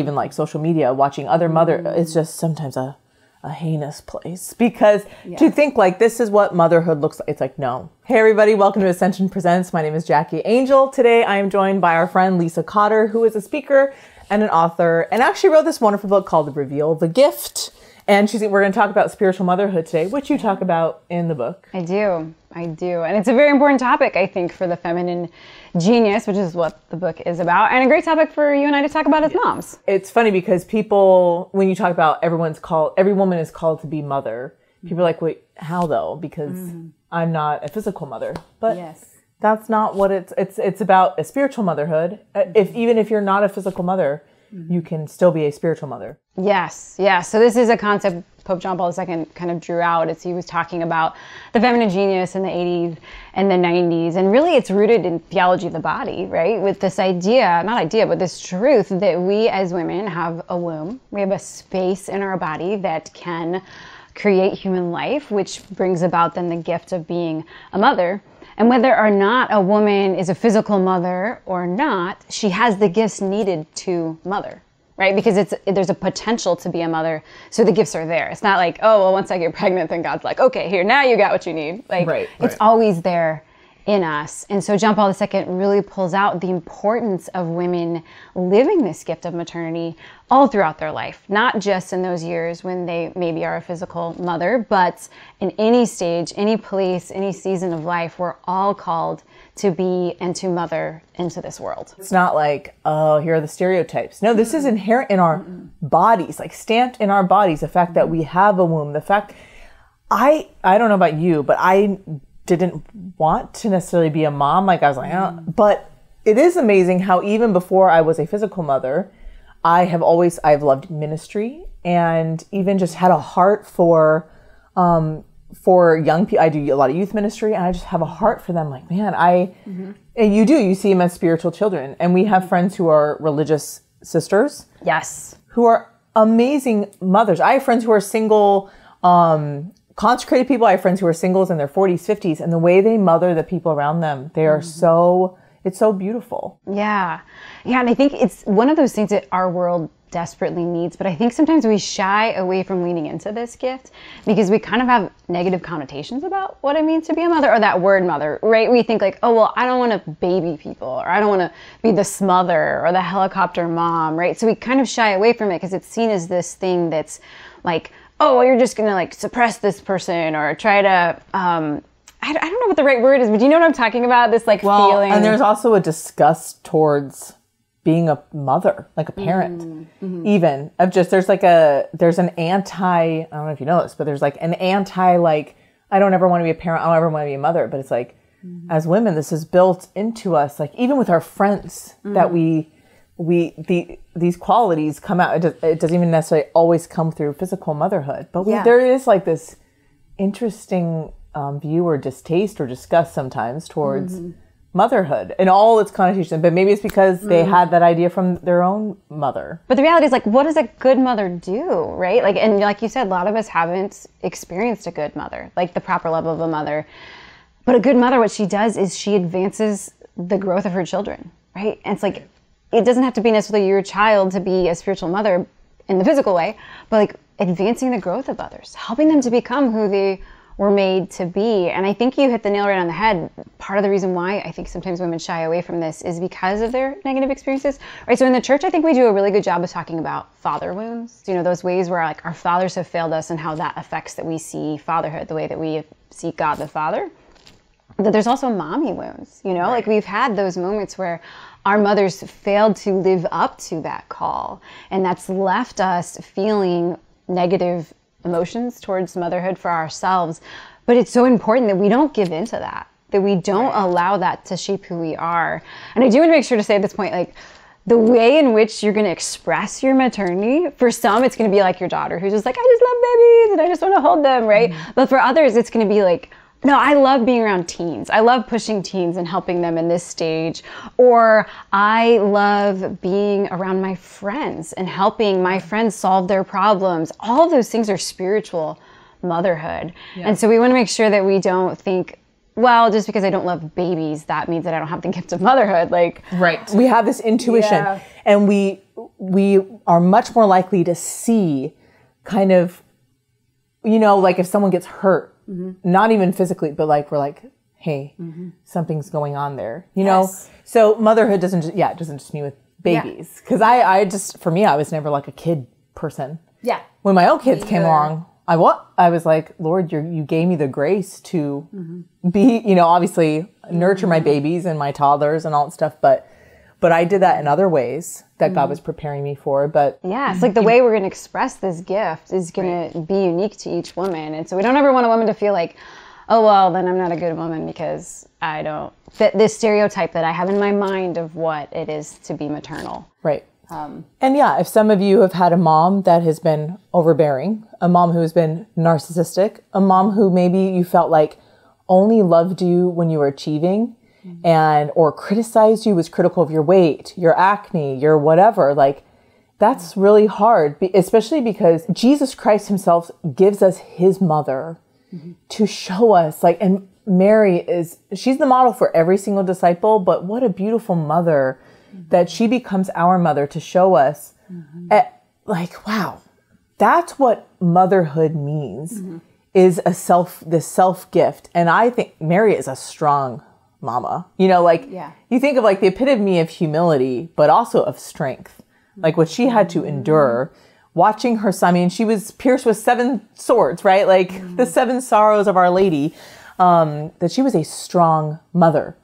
even like social media, watching other it's just sometimes a heinous place, because to think like this is what motherhood looks like, it's like, no. Hey everybody, welcome to Ascension Presents. My name is Jackie Angel. Today I am joined by our friend Lisa Cotter, who is a speaker and an author, and actually wrote this wonderful book called Reveal the Gift. And we're going to talk about spiritual motherhood today, which you talk about in the book. I do. And it's a very important topic, I think, for the feminine genius, which is what the book is about. And a great topic for you and I to talk about as moms. It's funny because people, when you talk about every woman is called to be mother, people are like, wait, how though? Because I'm not a physical mother. But that's not what it's about. A spiritual motherhood. Even if you're not a physical mother, you can still be a spiritual mother. Yes. So this is a concept Pope John Paul II kind of drew out as he was talking about the feminine genius in the 80s and the 90s. And really it's rooted in theology of the body, right? With this but this truth that we as women have a womb. We have a space in our body that can create human life, which brings about then the gift of being a mother. And whether or not a woman is a physical mother or not, she has the gifts needed to mother, right? Because there's a potential to be a mother, so the gifts are there. It's not like, oh, well, once I get pregnant, then God's like, okay, here, now you got what you need. Like, it's always there in us. And so John Paul II really pulls out the importance of women living this gift of maternity all throughout their life, not just in those years when they maybe are a physical mother, but in any stage, any place, any season of life, we're all called to be and to mother into this world. It's not like, oh, here are the stereotypes. No, this is inherent in our bodies, like stamped in our bodies, the fact that we have a womb, the fact, I don't know about you, but I didn't want to necessarily be a mom. Like I was like, oh. But it is amazing how even before I was a physical mother, I've loved ministry and even just had a heart for young people. I do a lot of youth ministry and I just have a heart for them. Like, man, and you see them as spiritual children. And we have friends who are religious sisters. Yes. Who are amazing mothers. I have friends who are single, consecrated people. I have friends who are singles in their 40s, 50s, and the way they mother the people around them, they are it's so beautiful. Yeah. And I think it's one of those things that our world desperately needs, but I think sometimes we shy away from leaning into this gift because we kind of have negative connotations about what it means to be a mother, or that word mother, right? We think like, oh, well, I don't want to baby people, or I don't want to be the smother or the helicopter mom, right? So we kind of shy away from it because it's seen as this thing that's like, oh, well, you're just going to like suppress this person or try to, I don't know what the right word is, but do you know what I'm talking about? This like feeling. And there's also a disgust towards being a mother, like a parent, even of just, there's an anti, I don't know if you know this, but there's like an anti, like, I don't ever want to be a parent. I don't ever want to be a mother. But it's like, as women, this is built into us. Like even with our friends that these qualities come out. It doesn't even necessarily always come through physical motherhood, but there is like this interesting view or distaste or disgust sometimes towards motherhood and all its connotations. But maybe it's because they had that idea from their own mother. But the reality is, like, what does a good mother do, right? Like, and like you said, a lot of us haven't experienced a good mother, like the proper love of a mother. But a good mother, what she does is she advances the growth of her children, right? And it's like, it doesn't have to be necessarily your child to be a spiritual mother in the physical way, but like advancing the growth of others, helping them to become who they were made to be. And I think you hit the nail right on the head. Part of the reason why I think sometimes women shy away from this is because of their negative experiences, right? So in the church, I think we do a really good job of talking about father wounds, you know, those ways where like our fathers have failed us and how that affects that we see fatherhood, the way that we see God the Father. But there's also mommy wounds, you know, like we've had those moments where our mothers failed to live up to that call. And that's left us feeling negative emotions towards motherhood for ourselves. But it's so important that we don't give into that we don't allow that to shape who we are. And I do want to make sure to say at this point, like, the way in which you're going to express your maternity, for some, it's going to be like your daughter who's just like, I just love babies and I just want to hold them, right? But for others, it's going to be like, no, I love being around teens. I love pushing teens and helping them in this stage. Or I love being around my friends and helping my friends solve their problems. All of those things are spiritual motherhood. Yeah. And so we want to make sure that we don't think, well, just because I don't love babies, that means that I don't have the gift of motherhood. Like, right. We have this intuition, and we we are much more likely to see kind of, you know, like if someone gets hurt, not even physically, but like we're like, hey, something's going on there, you know? So motherhood doesn't just, it doesn't just mean with babies. Because I just, for me, I was never like a kid person. Yeah. When my own kids came along, I was like, Lord, you gave me the grace to be, you know, obviously nurture my babies and my toddlers and all that stuff. But I did that in other ways that God was preparing me for. But yeah, it's like the way we're going to express this gift is going to be unique to each woman. And so we don't ever want a woman to feel like, oh, well, then I'm not a good woman because I don't fit this stereotype that I have in my mind of what it is to be maternal. Right. And yeah, if some of you have had a mom that has been overbearing, a mom who has been narcissistic, a mom who maybe you felt like only loved you when you were achieving and or criticized you, was critical of your weight, your acne, your whatever, like that's really hard, especially because Jesus Christ himself gives us his mother to show us, like, and Mary she's the model for every single disciple, but what a beautiful mother that she becomes our mother to show us like, wow, that's what motherhood means is this self gift. And I think Mary is a strong mama, you know, like you think of like the epitome of humility, but also of strength, like what she had to endure watching her son. I mean, she was pierced with 7 swords, right? Like the 7 sorrows of Our Lady, that she was a strong mother.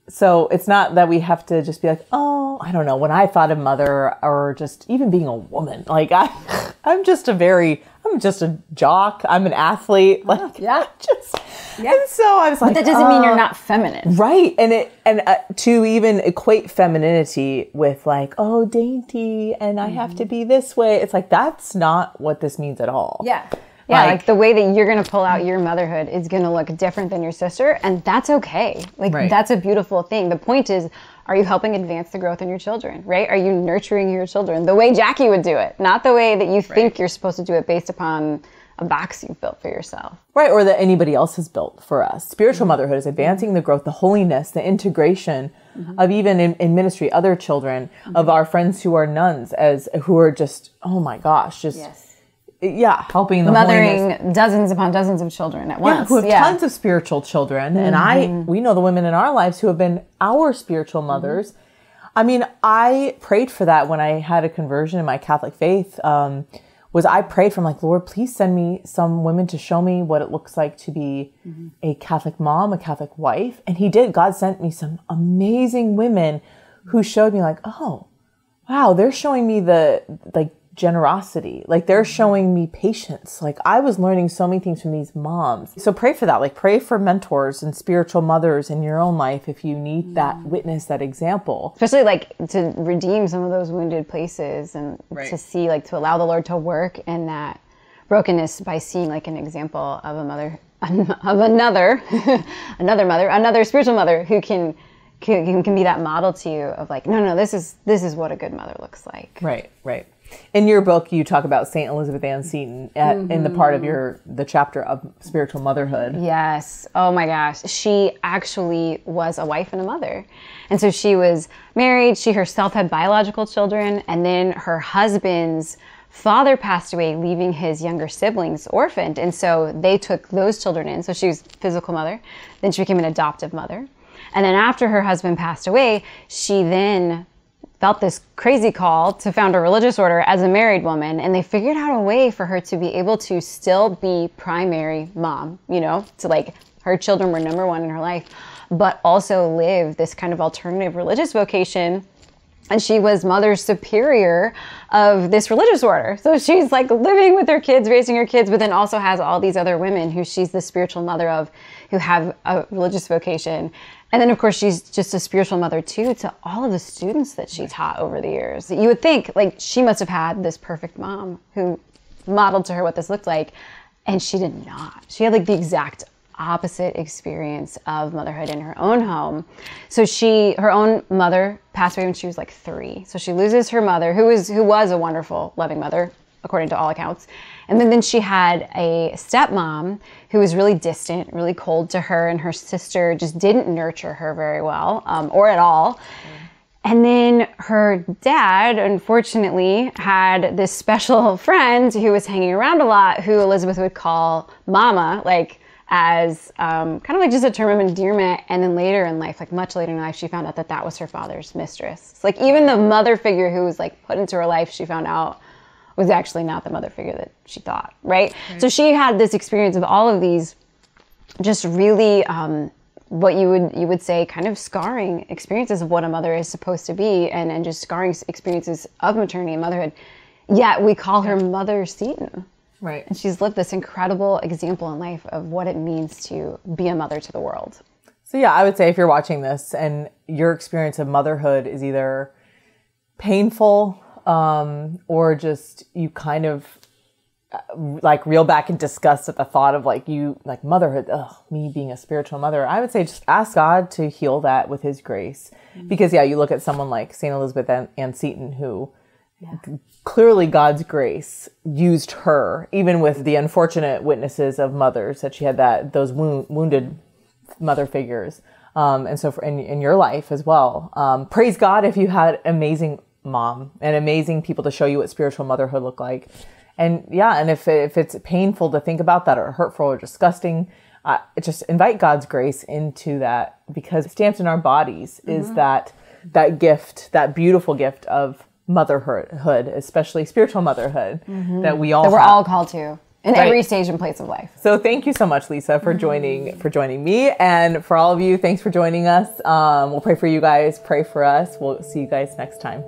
So it's not that we have to just be like, oh, I don't know. When I thought of mother or just even being a woman, like I'm just a jock. I'm an athlete. Like, And so I was like, but that doesn't mean you're not feminine. Right. And to even equate femininity with like, oh, dainty and I have to be this way. It's like, that's not what this means at all. Yeah. Yeah, like the way that you're going to pull out your motherhood is going to look different than your sister, and that's okay. Like, that's a beautiful thing. The point is, are you helping advance the growth in your children, right? Are you nurturing your children the way Jackie would do it, not the way that you think you're supposed to do it based upon a box you've built for yourself. Right, or that anybody else has built for us. Spiritual motherhood is advancing the growth, the holiness, the integration of even in ministry, other children, of our friends who are nuns, who are just, oh my gosh, just... helping the mothering holiness. dozens upon dozens of children at once. Who have tons of spiritual children. And we know the women in our lives who have been our spiritual mothers. I mean, I prayed for that when I had a conversion in my Catholic faith. I prayed from like, Lord, please send me some women to show me what it looks like to be a Catholic mom, a Catholic wife. And he did. God sent me some amazing women who showed me like, oh, wow, they're showing me the generosity, like they're showing me patience. Like I was learning so many things from these moms. So pray for that, like pray for mentors and spiritual mothers in your own life if you need that witness, that example, especially like to redeem some of those wounded places and to see, like, to allow the Lord to work in that brokenness by seeing like an example of a mother, of another spiritual mother who can be that model to you of like, no, this is what a good mother looks like. Right. In your book, you talk about St. Elizabeth Ann Seton in the part of the chapter of spiritual motherhood. Yes. Oh my gosh. She actually was a wife and a mother. And so she was married. She herself had biological children. And then her husband's father passed away, leaving his younger siblings orphaned. And so they took those children in. So she was physical mother. Then she became an adoptive mother. And then after her husband passed away, she then felt this crazy call to found a religious order as a married woman, and they figured out a way for her to be able to still be primary mom, you know, to like her children were number one in her life, but also live this kind of alternative religious vocation. And she was mother superior of this religious order. So she's like living with her kids, raising her kids, but then also has all these other women who she's the spiritual mother of, who have a religious vocation. And then, of course, she's just a spiritual mother, too, to all of the students that she taught over the years. You would think, like, she must have had this perfect mom who modeled to her what this looked like, and she did not. She had, like, the exact opposite experience of motherhood in her own home. So her own mother passed away when she was, like, 3. So she loses her mother, who was a wonderful, loving mother, according to all accounts. And then she had a stepmom who was really distant, really cold to her, and her sister just didn't nurture her very well, or at all. And then her dad, unfortunately, had this special friend who was hanging around a lot, who Elizabeth would call Mama, like as kind of like just a term of endearment. And then later in life, like much later in life, she found out that that was her father's mistress. Like even the mother figure who was like put into her life, she found out was actually not the mother figure that she thought, right? So she had this experience of all of these just really what you would say kind of scarring experiences of what a mother is supposed to be, and just scarring experiences of maternity and motherhood. Yet we call her Mother Seton. Right. And she's lived this incredible example in life of what it means to be a mother to the world. So yeah, I would say if you're watching this and your experience of motherhood is either painful or just you kind of like reel back in disgust at the thought of like motherhood, me being a spiritual mother, I would say just ask God to heal that with his grace. Because yeah, you look at someone like St. Elizabeth Ann Seton, who clearly God's grace used her, even with the unfortunate witnesses of mothers that she had, those wounded mother figures. And so in your life as well, praise God if you had amazing mom and amazing people to show you what spiritual motherhood looked like. And yeah, and if it's painful to think about that or hurtful or disgusting, just invite God's grace into that, because stamped in our bodies is that gift, that beautiful gift of motherhood, especially spiritual motherhood, that we're all called to in every stage and place of life. So thank you so much, Lisa, for joining me, and for all of you, thanks for joining us. We'll pray for you guys, pray for us. We'll see you guys next time.